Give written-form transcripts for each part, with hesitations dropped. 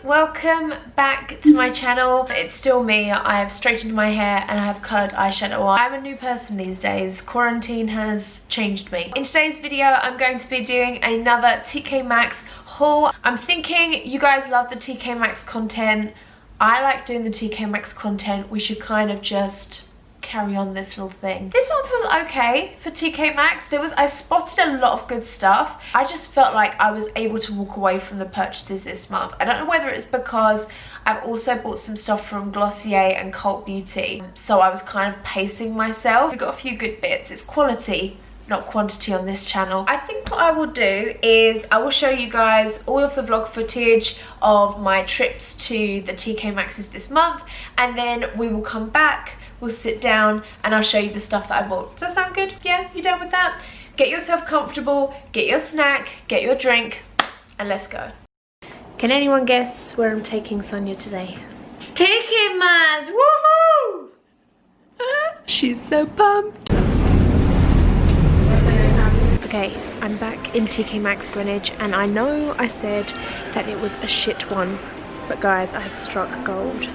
Welcome back to my channel. It's still me. I have straightened my hair and I have coloured eyeshadow on. I'm a new person these days. Quarantine has changed me. In today's video, I'm going to be doing another Tkmaxx haul. I'm thinking you guys love the Tkmaxx content. I like doing the Tkmaxx content. We should kind of just carry on this little thing. This month was okay for Tkmaxx. I spotted a lot of good stuff. I just felt like I was able to walk away from the purchases this month. I don't know whether it's because I've also bought some stuff from Glossier and Cult Beauty, so I was kind of pacing myself. We've got a few good bits. It's quality, not quantity on this channel. I think what I will do is I will show you guys all of the vlog footage of my trips to the Tkmaxx's this month, and then we will come back, we'll sit down and I'll show you the stuff that I bought. Does that sound good? Yeah, you done with that? Get yourself comfortable, get your snack, get your drink, and let's go. Can anyone guess where I'm taking Sonia today? Tkmaxx! Woohoo! She's so pumped. Okay, I'm back in Tkmaxx Greenwich, and I know I said that it was a shit one, but guys, I have struck gold.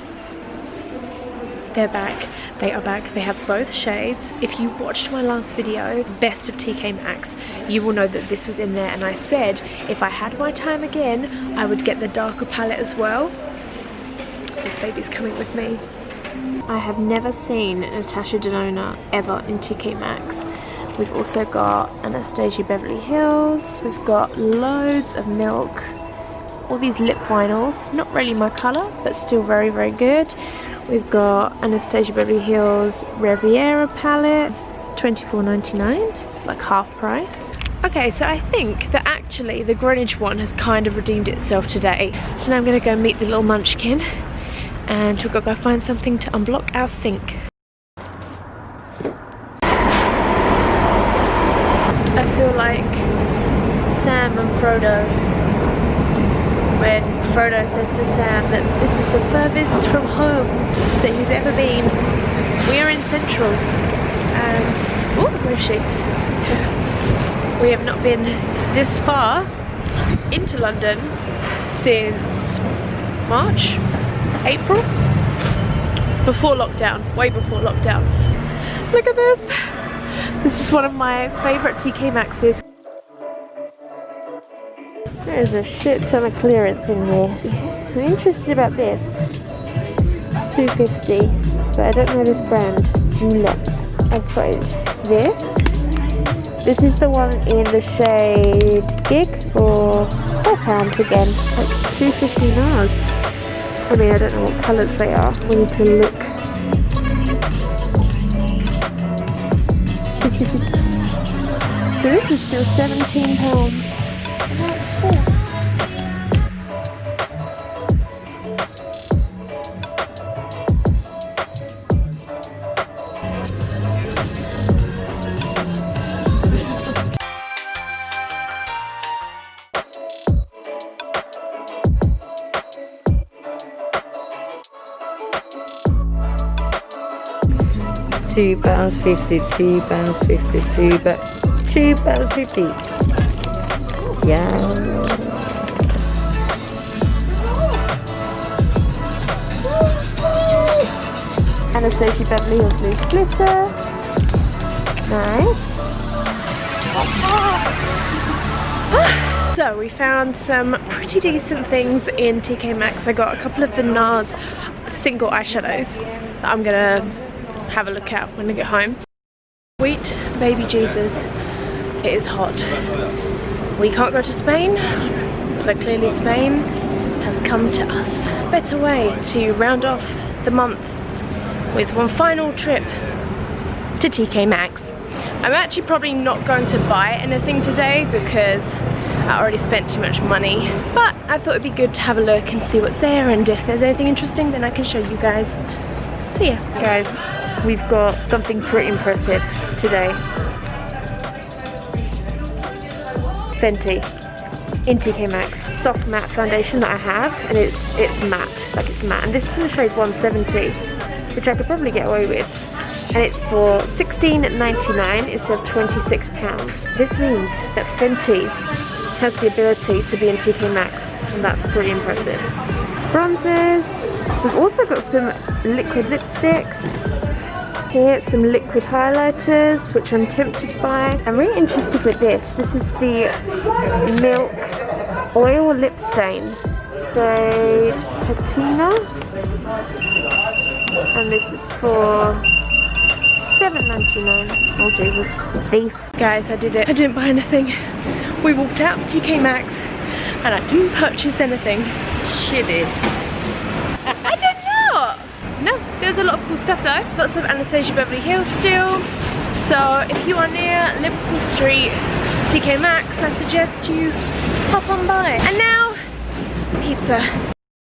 They're back. They are back. They have both shades. If you watched my last video, best of Tkmaxx, you will know that this was in there, and I said if I had my time again, I would get the darker palette as well. This baby's coming with me. I have never seen Natasha Denona ever in Tkmaxx. We've also got Anastasia Beverly Hills. We've got loads of Milk. All these lip vinyls. Not really my colour, but still very, very good. We've got Anastasia Beverly Hills Riviera palette, $24.99. It's like half price. Okay, so I think that actually the Greenwich one has kind of redeemed itself today. So now I'm going to go meet the little munchkin and we've got to go find something to unblock our sink. I feel like Sam and Frodo when Frodo says to Sam that this is the furthest from home that he's ever been. We are in Central and... oh, where is she? We have not been this far into London since March? April? Before lockdown, way before lockdown. Look at this! This is one of my favourite Tkmaxx's. There's a shit ton of clearance in here. I'm interested about this. $2.50, but I don't know this brand. Julep, I suppose. This is the one in the shade Gig for £4 again. Like $2.50 Nars. I mean, I don't know what colours they are. We need to look. So this is still £17. £2.50, £2.50, but £2.50. Yeah. Anastasia Beverly Hills Loose Glitter. Nice. So we found some pretty decent things in Tkmaxx. I got a couple of the Nars single eyeshadows that I'm gonna have a look at when I get home. Sweet baby Jesus, it is hot. We can't go to Spain, so clearly Spain has come to us. Better way to round off the month with one final trip to Tkmaxx. I'm actually probably not going to buy anything today because I already spent too much money, but I thought it'd be good to have a look and see what's there, and if there's anything interesting then I can show you guys. See ya. Guys, we've got something pretty impressive today. Fenty in Tkmaxx. soft matte foundation that I have, and it's matte, like it's matte, and this is in the shade 170, which I could probably get away with, and it's for $16.99 instead of £26. This means that Fenty has the ability to be in Tkmaxx, and that's pretty impressive. Bronzers, we've also got some liquid lipsticks. Here, some liquid highlighters, which I'm tempted by. I'm really interested with this. This is the Milk Oil Lip Stain, shade Patina, and this is for $7.99. Oh Jesus, thief. Guys, I did it. I didn't buy anything. We walked out of Tkmaxx and I didn't purchase anything. She did. I did not! No, there's a lot of cool stuff though. Lots of Anastasia Beverly Hills still. So if you are near Liverpool Street, Tkmaxx, I suggest you pop on by. And now, pizza.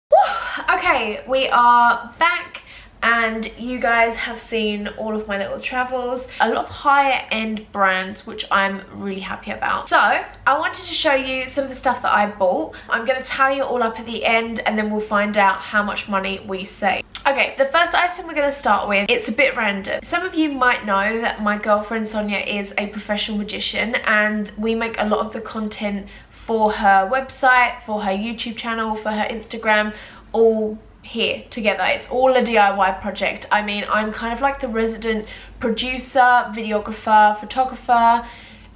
Whew. Okay, we are back. And you guys have seen all of my little travels, a lot of higher end brands, which I'm really happy about. So I wanted to show you some of the stuff that I bought. I'm going to tally it all up at the end, and then we'll find out how much money we saved. Okay, the first item we're going to start with, it's a bit random. Some of you might know that my girlfriend Sonia is a professional magician, and we make a lot of the content for her website, for her YouTube channel, for her Instagram, all here together. It's all a DIY project. I mean, I'm kind of like the resident producer, videographer, photographer,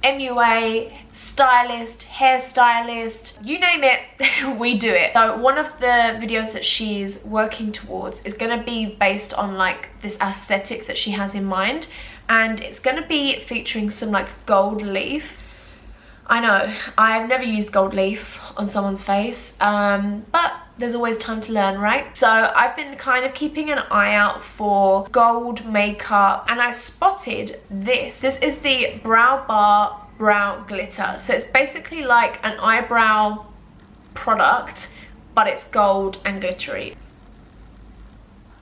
MUA, stylist, hairstylist, you name it, we do it. So one of the videos that she's working towards is going to be based on like this aesthetic that she has in mind, and it's going to be featuring some like gold leaf. I know, I've never used gold leaf on someone's face, but there's always time to learn, right? So I've been kind of keeping an eye out for gold makeup, and I spotted this. This is the Bbrowbar brow glitter. So it's basically like an eyebrow product, but it's gold and glittery.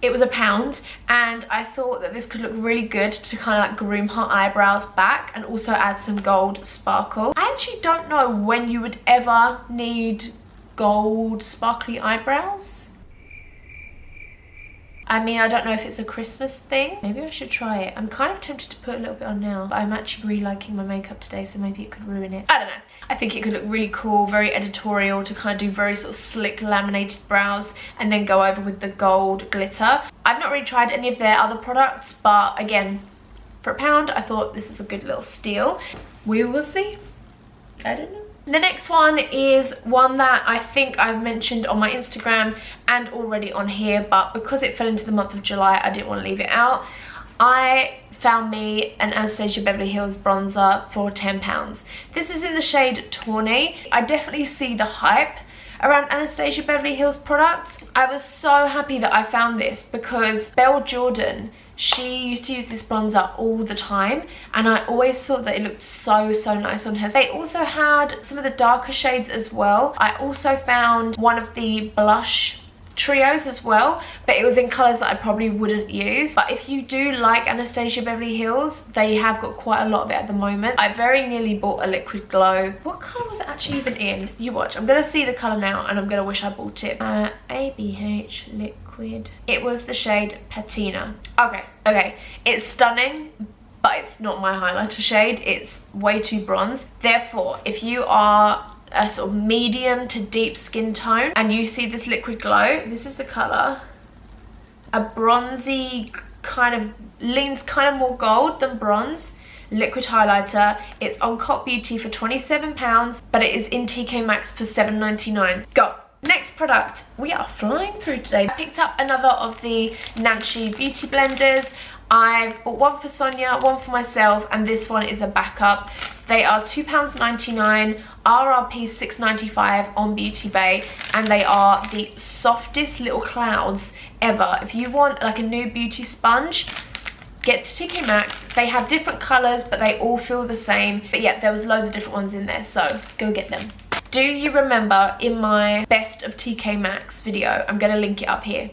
It was £1, and I thought that this could look really good to kind of like groom her eyebrows back and also add some gold sparkle. I actually don't know when you would ever need gold sparkly eyebrows. I mean, I don't know if it's a Christmas thing. Maybe I should try it. I'm kind of tempted to put a little bit on now, but I'm actually really liking my makeup today, so maybe it could ruin it. I don't know. I think it could look really cool, very editorial, to kind of do very sort of slick laminated brows and then go over with the gold glitter. I've not really tried any of their other products, but again, for £1, I thought this was a good little steal. We will see. I don't know. The next one is one that I think I've mentioned on my Instagram and already on here, but because it fell into the month of July, I didn't want to leave it out. I found me an Anastasia Beverly Hills bronzer for £10. This is in the shade Tawny. I definitely see the hype around Anastasia Beverly Hills products. I was so happy that I found this because Belle Jordan, she used to use this bronzer all the time, and I always thought that it looked so nice on her. They also had some of the darker shades as well. I also found one of the blush trios as well, but it was in colours that I probably wouldn't use. But if you do like Anastasia Beverly Hills, they have got quite a lot of it at the moment. I very nearly bought a liquid glow. What colour was it actually even in? You watch. I'm going to see the colour now and I'm going to wish I bought it. ABH liquid. It was the shade Patina. Okay, it's stunning, but it's not my highlighter shade. It's way too bronze. Therefore, if you are a sort of medium to deep skin tone and you see this liquid glow, this is the colour. A bronzy kind of, leans kind of more gold than bronze liquid highlighter. It's on Cot Beauty for £27, but it is in Tkmaxx for $7.99. Go! Next product, we are flying through today. I picked up another of the Nanshy beauty blenders. I've bought one for Sonia, one for myself, and this one is a backup. They are £2.99, RRP $6.95 on Beauty Bay, and they are the softest little clouds ever. If you want like a new beauty sponge, get to Tkmaxx. They have different colours, but they all feel the same. But yeah, there was loads of different ones in there, so go get them. Do you remember in my best of Tkmaxx video, I'm going to link it up here,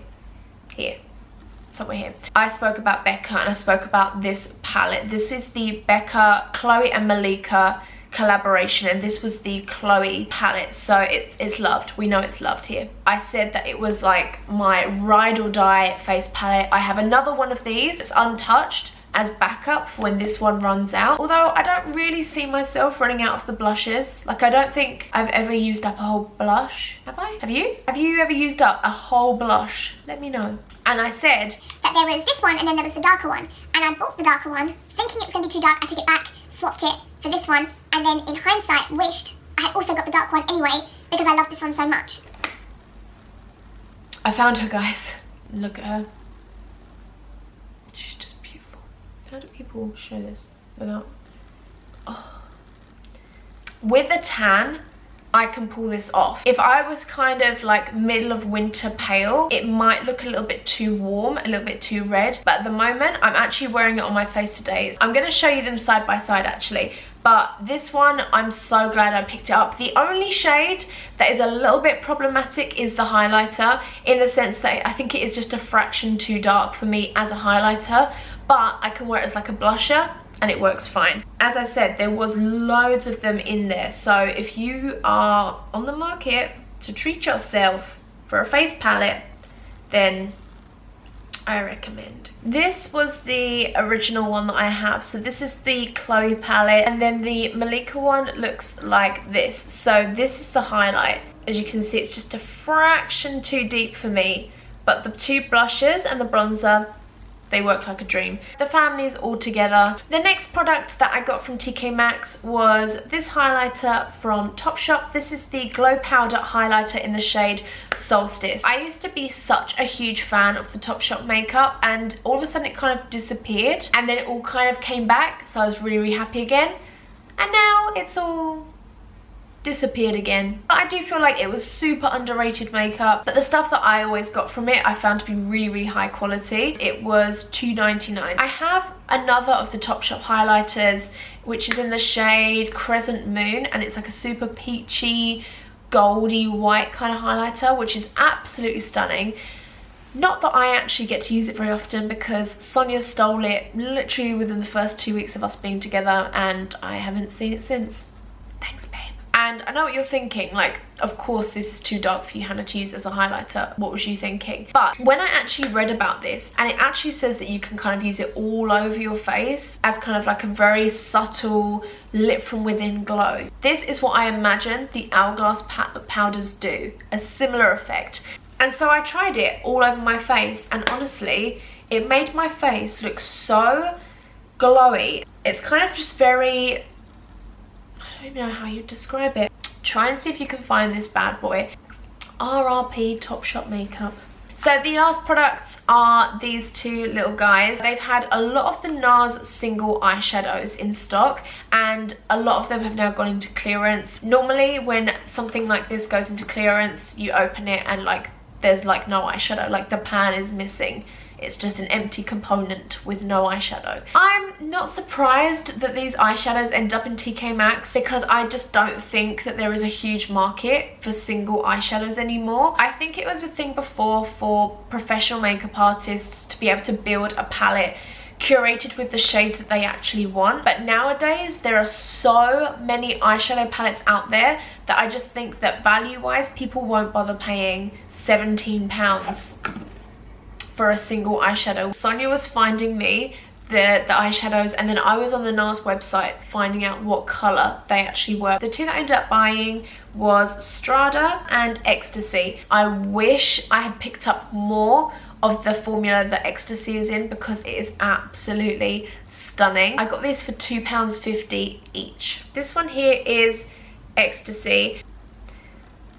somewhere here, I spoke about Becca and I spoke about this palette. This is the Becca, Khloe and Malika collaboration, and this was the Khloe palette, so it's loved. We know it's loved here. I said that it was like my ride or die face palette. I have another one of these. It's untouched as backup for when this one runs out, although I don't really see myself running out of the blushes. Like, I don't think I've ever used up a whole blush. Have I? Have you ever used up a whole blush? Let me know. And I said that there was this one and then there was the darker one, and I bought the darker one thinking it was going to be too dark. I took it back, swapped it for this one, and then in hindsight wished I had also got the dark one anyway because I love this one so much. I found her, guys. Look at her. She's just beautiful. How do people show this without... Oh. With a tan, I can pull this off. If I was kind of like middle of winter pale, it might look a little bit too warm, a little bit too red. But at the moment, I'm actually wearing it on my face today. I'm going to show you them side by side actually. But this one, I'm so glad I picked it up. The only shade that is a little bit problematic is the highlighter, in the sense that I think it is just a fraction too dark for me as a highlighter. But I can wear it as like a blusher and it works fine. As I said, there was loads of them in there. So if you are on the market to treat yourself for a face palette, then I recommend. This was the original one that I have. So this is the Khloe palette, and then the Malika one looks like this. So this is the highlight. As you can see, it's just a fraction too deep for me, but the two blushes and the bronzer, they work like a dream. The family is all together. The next product that I got from Tkmaxx was this highlighter from Topshop. This is the Glow Powder highlighter in the shade Solstice. I used to be such a huge fan of the Topshop makeup, and all of a sudden it kind of disappeared, and then it all kind of came back, so I was really, really happy again. And now it's all disappeared again. I do feel like it was super underrated makeup, but the stuff that I always got from it I found to be really, really high quality. It was $2.99. I have another of the Topshop highlighters, which is in the shade Crescent Moon, and it's like a super peachy, goldy white kind of highlighter, which is absolutely stunning. Not that I actually get to use it very often because Sonia stole it literally within the first 2 weeks of us being together, and I haven't seen it since. Thanks, babe. And I know what you're thinking, like, of course this is too dark for you, Hannah, to use as a highlighter. What was you thinking? But when I actually read about this, and it actually says that you can kind of use it all over your face as kind of like a very subtle lit from within glow. This is what I imagine the Hourglass powders do, a similar effect. And so I tried it all over my face, and honestly, it made my face look so glowy. It's kind of just very... I don't know how you describe it. Try and see if you can find this bad boy. RRP Topshop makeup. So the last products are these two little guys. They've had a lot of the Nars single eyeshadows in stock, and a lot of them have now gone into clearance. Normally when something like this goes into clearance, you open it and like there's like no eyeshadow, like the pan is missing. It's just an empty component with no eyeshadow. I'm not surprised that these eyeshadows end up in Tkmaxx because I just don't think that there is a huge market for single eyeshadows anymore. I think it was a thing before for professional makeup artists to be able to build a palette curated with the shades that they actually want. But nowadays there are so many eyeshadow palettes out there that I just think that value-wise people won't bother paying £17 for a single eyeshadow. Sonia was finding me the eyeshadows, and then I was on the Nars website finding out what colour they actually were. The two that I ended up buying was Strada and Ecstasy. I wish I had picked up more of the formula that Ecstasy is in because it is absolutely stunning. I got these for £2.50 each. This one here is Ecstasy.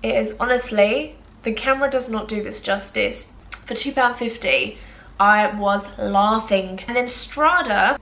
It is honestly, the camera does not do this justice. For £2.50, I was laughing. And then Strada,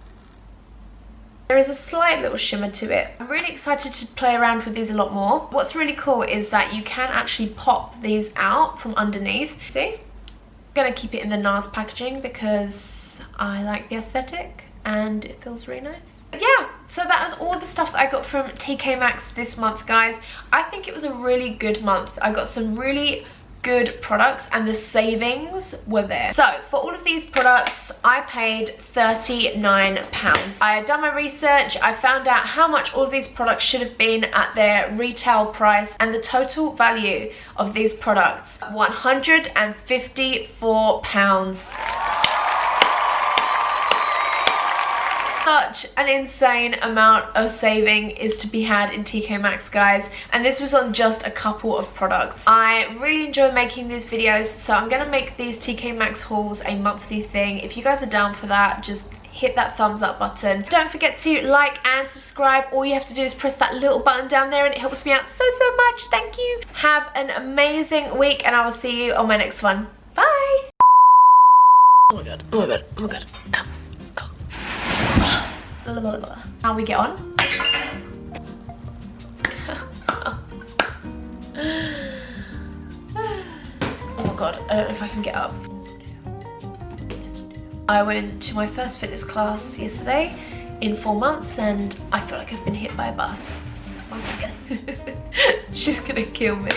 there is a slight little shimmer to it. I'm really excited to play around with these a lot more. What's really cool is that you can actually pop these out from underneath. See? I'm gonna keep it in the Nars packaging because I like the aesthetic and it feels really nice. But yeah, so that was all the stuff that I got from Tkmaxx this month, guys. I think it was a really good month. I got some really good products and the savings were there. So for all of these products I paid £39. I had done my research, I found out how much all of these products should have been at their retail price, and the total value of these products, £154. Such an insane amount of saving is to be had in Tkmaxx, guys, and this was on just a couple of products. I really enjoy making these videos, so I'm gonna make these Tkmaxx hauls a monthly thing. If you guys are down for that, just hit that thumbs up button. Don't forget to like and subscribe. All you have to do is press that little button down there and it helps me out so much. Thank you. Have an amazing week and I will see you on my next one. Bye. Oh my god, oh my god, oh my god. How we get on? Oh my god, I don't know if I can get up. I went to my first fitness class yesterday in 4 months and I feel like I've been hit by a bus. Once again. She's gonna kill me.